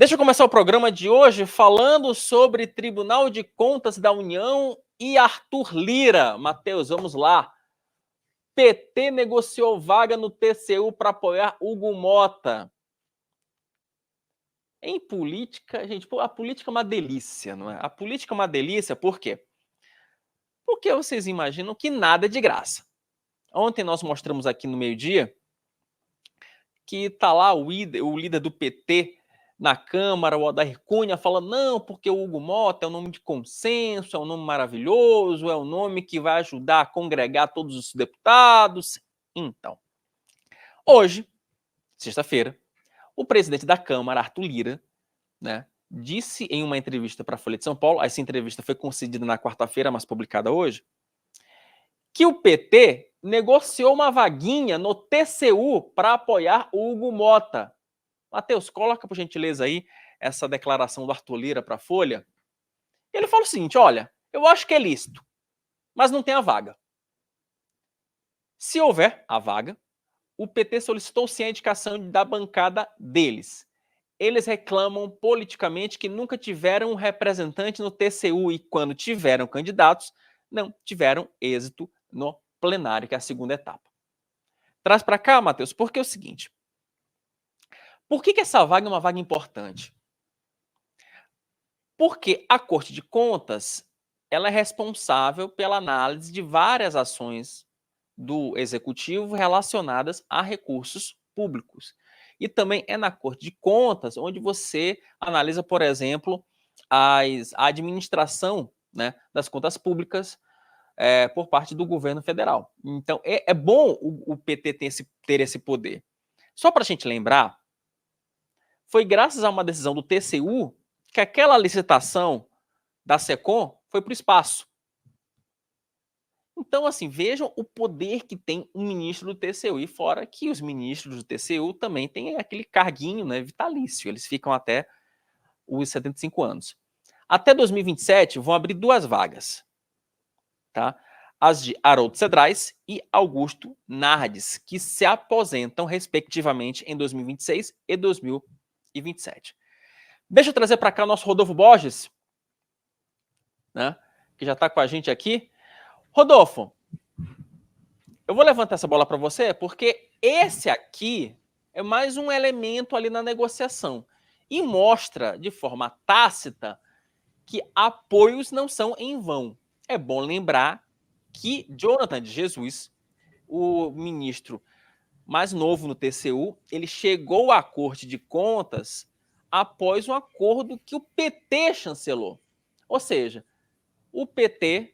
Deixa eu começar o programa de hoje falando sobre Tribunal de Contas da União e Arthur Lira. Matheus, vamos lá. PT negociou vaga no TCU para apoiar Hugo Mota. Em política, gente, a política é uma delícia, não é? A política é uma delícia por quê? Porque vocês imaginam que nada é de graça. Ontem nós mostramos aqui no meio-dia que tá lá o líder do PT na Câmara, o Odair Cunha, falando, não, porque o Hugo Mota é um nome de consenso, é um nome maravilhoso, é um nome que vai ajudar a congregar todos os deputados. Então, hoje, sexta-feira, o presidente da Câmara, Arthur Lira, né, disse em uma entrevista para a Folha de São Paulo, essa entrevista foi concedida na quarta-feira, mas publicada hoje, que o PT negociou uma vaguinha no TCU para apoiar o Hugo Mota. Matheus, coloca por gentileza aí essa declaração do Arthur Lira para a Folha. Ele fala o seguinte, olha, eu acho que é lícito, mas não tem a vaga. Se houver a vaga, o PT solicitou sim a indicação da bancada deles. Eles reclamam politicamente que nunca tiveram um representante no TCU e quando tiveram candidatos, não tiveram êxito no plenário, que é a segunda etapa. Traz para cá, Matheus, porque é o seguinte, por que essa vaga é uma vaga importante? Porque a Corte de Contas ela é responsável pela análise de várias ações do Executivo relacionadas a recursos públicos. E também é na Corte de Contas onde você analisa, por exemplo, a administração, né, das contas públicas por parte do governo federal. Então, é bom o PT ter esse poder. Só para a gente lembrar, foi graças a uma decisão do TCU que aquela licitação da SECOM foi para o espaço. Então, assim, vejam o poder que tem um ministro do TCU. E fora que os ministros do TCU também têm aquele carguinho, né, vitalício. Eles ficam até os 75 anos. Até 2027 vão abrir 2 vagas. Tá? As de Haroldo Cedrais e Augusto Nardes, que se aposentam, respectivamente, em 2026 e 2027. Deixa eu trazer para cá o nosso Rodolfo Borges, né, que já está com a gente aqui. Rodolfo, eu vou levantar essa bola para você porque esse aqui é mais um elemento ali na negociação e mostra de forma tácita que apoios não são em vão. É bom lembrar que Jonathan de Jesus, o ministro mais novo no TCU, ele chegou à Corte de Contas após um acordo que o PT chancelou. Ou seja, o PT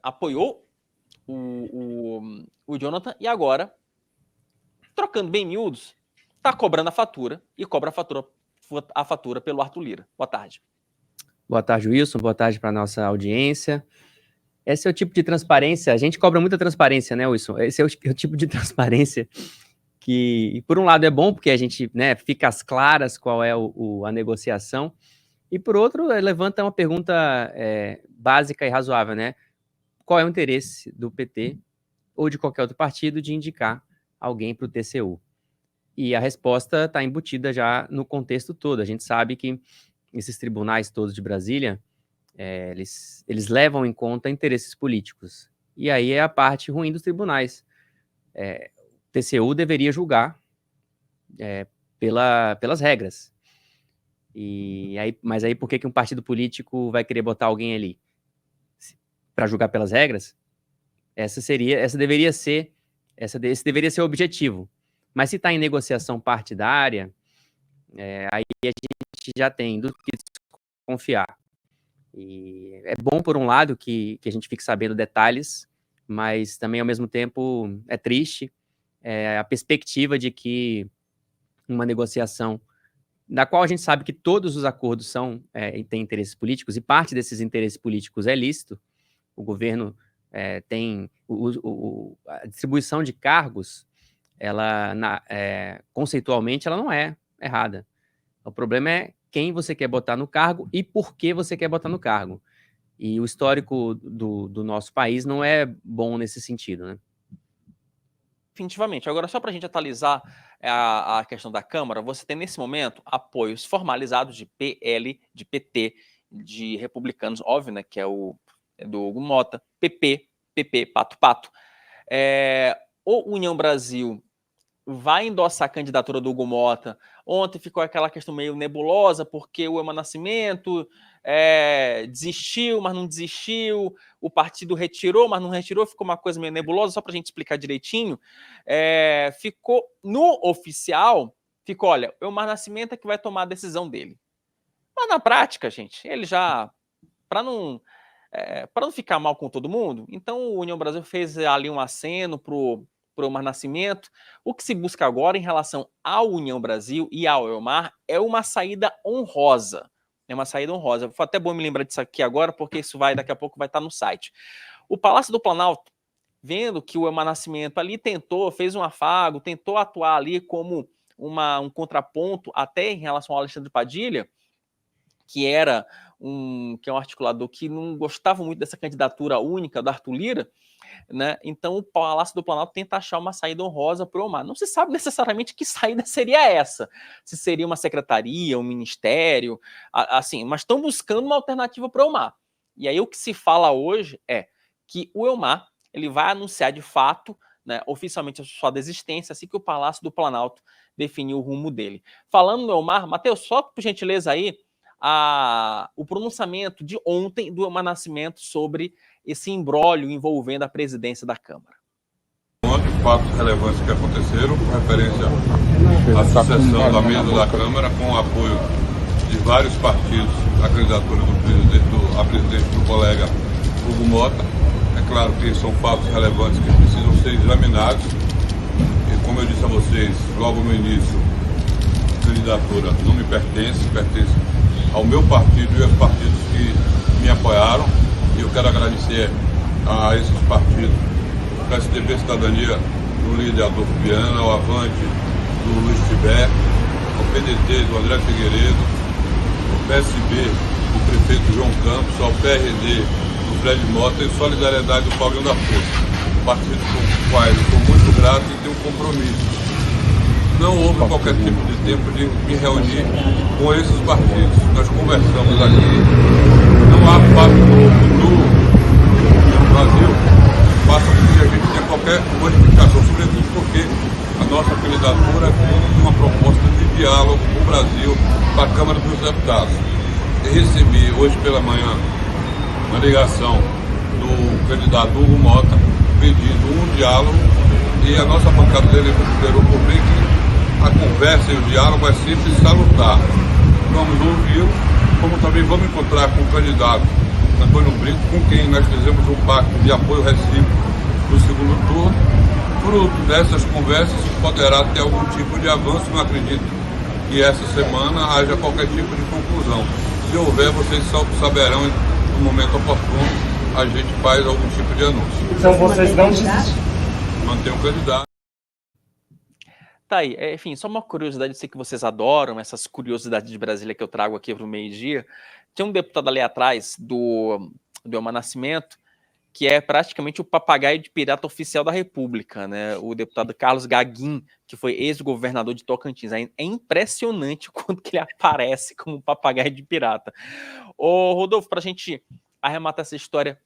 apoiou o Jonathan e agora, trocando bem miúdos, está cobrando a fatura e cobra a fatura pelo Arthur Lira. Boa tarde. Boa tarde, Wilson. Boa tarde para a nossa audiência. Esse é o tipo de transparência, a gente cobra muita transparência, né, Wilson? Esse é o tipo de transparência que, por um lado, é bom, porque a gente, né, fica às claras qual é a negociação, e por outro, levanta uma pergunta básica e razoável, né? Qual é o interesse do PT ou de qualquer outro partido de indicar alguém para o TCU? E a resposta está embutida já no contexto todo. A gente sabe que esses tribunais todos de Brasília, eles levam em conta interesses políticos. E aí é a parte ruim dos tribunais. O TCU deveria julgar pelas regras. Mas aí por que um partido político vai querer botar alguém ali? Para julgar pelas regras? Esse deveria ser o objetivo. Mas se está em negociação partidária, aí a gente já tem do que desconfiar. E é bom, por um lado, que a gente fique sabendo detalhes, mas também, ao mesmo tempo, é triste a perspectiva de que uma negociação, da qual a gente sabe que todos os acordos têm interesses políticos, e parte desses interesses políticos é lícito, o governo tem a distribuição de cargos, conceitualmente, ela não é errada. O problema é quem você quer botar no cargo e por que você quer botar no cargo. E o histórico do nosso país não é bom nesse sentido, né? Definitivamente. Agora, só para a gente atualizar a questão da Câmara, você tem nesse momento apoios formalizados de PL, de PT, de republicanos, óbvio, né, que é do Hugo Mota, PP, Pato. O União Brasil vai endossar a candidatura do Hugo Mota. Ontem ficou aquela questão meio nebulosa, porque o Eumar Nascimento desistiu, mas não desistiu, o partido retirou, mas não retirou, ficou uma coisa meio nebulosa, só para a gente explicar direitinho. Ficou no oficial, olha, o Eumar Nascimento é que vai tomar a decisão dele. Mas na prática, gente, ele já, para não ficar mal com todo mundo, então o União Brasil fez ali um aceno pro Eumar Nascimento. O que se busca agora em relação ao União Brasil e ao Eumar é uma saída honrosa. É uma saída honrosa. Foi até bom me lembrar disso aqui agora, porque isso daqui a pouco vai estar no site. O Palácio do Planalto, vendo que o Eumar Nascimento ali fez um afago, tentou atuar ali como um contraponto até em relação ao Alexandre Padilha, que é um articulador que não gostava muito dessa candidatura única do Arthur Lira, né? Então o Palácio do Planalto tenta achar uma saída honrosa para o Eumar. Não se sabe necessariamente que saída seria essa, se seria uma secretaria, um ministério, assim, mas estão buscando uma alternativa para o Eumar. E aí o que se fala hoje é que o Eumar ele vai anunciar de fato, né, oficialmente a sua desistência, assim que o Palácio do Planalto definir o rumo dele. Falando no Eumar, Matheus, só por gentileza aí, o pronunciamento de ontem do Eumar Nascimento sobre esse imbróglio envolvendo a presidência da Câmara. Fatos relevantes que aconteceram, com referência à sucessão da mesa da Câmara, com o apoio de vários partidos à candidatura à presidência do colega Hugo Mota. É claro que são fatos relevantes que precisam ser examinados. E como eu disse a vocês logo no início, a candidatura não me pertence ao meu partido e aos partidos que me apoiaram. E eu quero agradecer a esses partidos, o PSDB Cidadania, do líder Adolfo Viana, ao Avante, do Luiz Tibé, ao PDT, do André Figueiredo, ao PSB, do prefeito João Campos, ao PRD, do Fred Mota e solidariedade do Paulinho da Força. Partidos com os quais eu sou muito grato e tenho um compromisso. Não houve qualquer tipo de tempo de me reunir com esses partidos. Nós conversamos aqui, não há fato novo no Brasil, faça com que a gente tenha qualquer modificação, sobretudo porque a nossa candidatura é uma proposta de diálogo com o Brasil para a Câmara dos Deputados. Eu recebi hoje pela manhã uma ligação do candidato Hugo Mota pedindo um diálogo e a nossa bancada dele considerou por bem que a conversa e o diálogo é sempre salutar. Vamos ouvi-lo, como também vamos encontrar com o candidato Antônio Brito, com quem nós fizemos um pacto de apoio recíproco no segundo turno. Fruto dessas conversas poderá ter algum tipo de avanço. Não acredito que essa semana haja qualquer tipo de conclusão. Se houver, vocês saberão no momento oportuno, a gente faz algum tipo de anúncio. Então vocês não desistem? Mantém o candidato. Tá aí, enfim, só uma curiosidade, eu sei que vocês adoram essas curiosidades de Brasília que eu trago aqui para o meio-dia. Tinha um deputado ali atrás do Eumar Nascimento, que é praticamente o papagaio de pirata oficial da República, né? O deputado Carlos Gaguin, que foi ex-governador de Tocantins. É impressionante o quanto que ele aparece como um papagaio de pirata. Ô, Rodolfo, para a gente arrematar essa história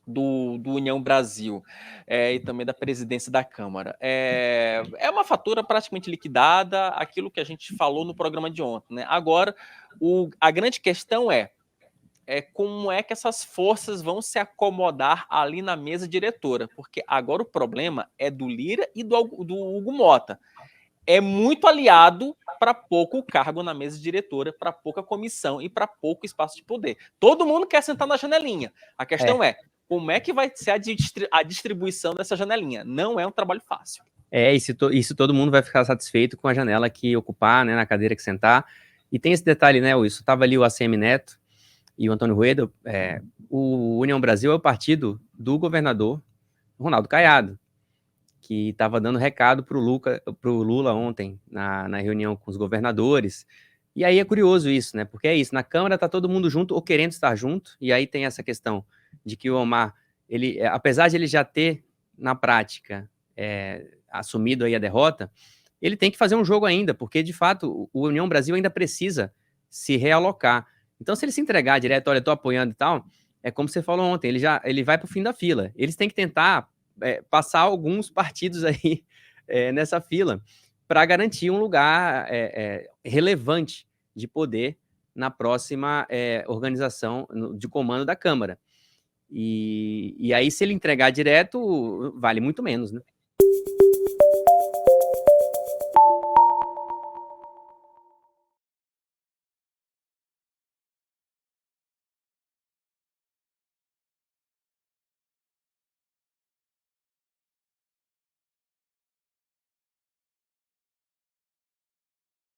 do União Brasil e também da presidência da Câmara. É uma fatura praticamente liquidada, aquilo que a gente falou no programa de ontem, né? Agora, a grande questão é como é que essas forças vão se acomodar ali na mesa diretora, porque agora o problema é do Lira e do Hugo Mota. É muito aliado para pouco cargo na mesa diretora, para pouca comissão e para pouco espaço de poder. Todo mundo quer sentar na janelinha. A questão é como é que vai ser a distribuição dessa janelinha? Não é um trabalho fácil. Isso todo mundo vai ficar satisfeito com a janela que ocupar, né, na cadeira que sentar. E tem esse detalhe, né, Wilson? Estava ali o ACM Neto e o Antônio Rueda. O União Brasil é o partido do governador Ronaldo Caiado, que estava dando recado para o Lula ontem, na reunião com os governadores. E aí é curioso isso, né? Porque é isso, na Câmara está todo mundo junto ou querendo estar junto, e aí tem essa questão de que o Eumar, apesar de ele já ter, na prática, assumido aí a derrota, ele tem que fazer um jogo ainda, porque, de fato, o União Brasil ainda precisa se realocar. Então, se ele se entregar direto, olha, eu tô apoiando e tal, é como você falou ontem, ele vai pro fim da fila. Eles têm que tentar passar alguns partidos aí nessa fila para garantir um lugar relevante de poder na próxima organização de comando da Câmara. E aí, se ele entregar direto, vale muito menos, né?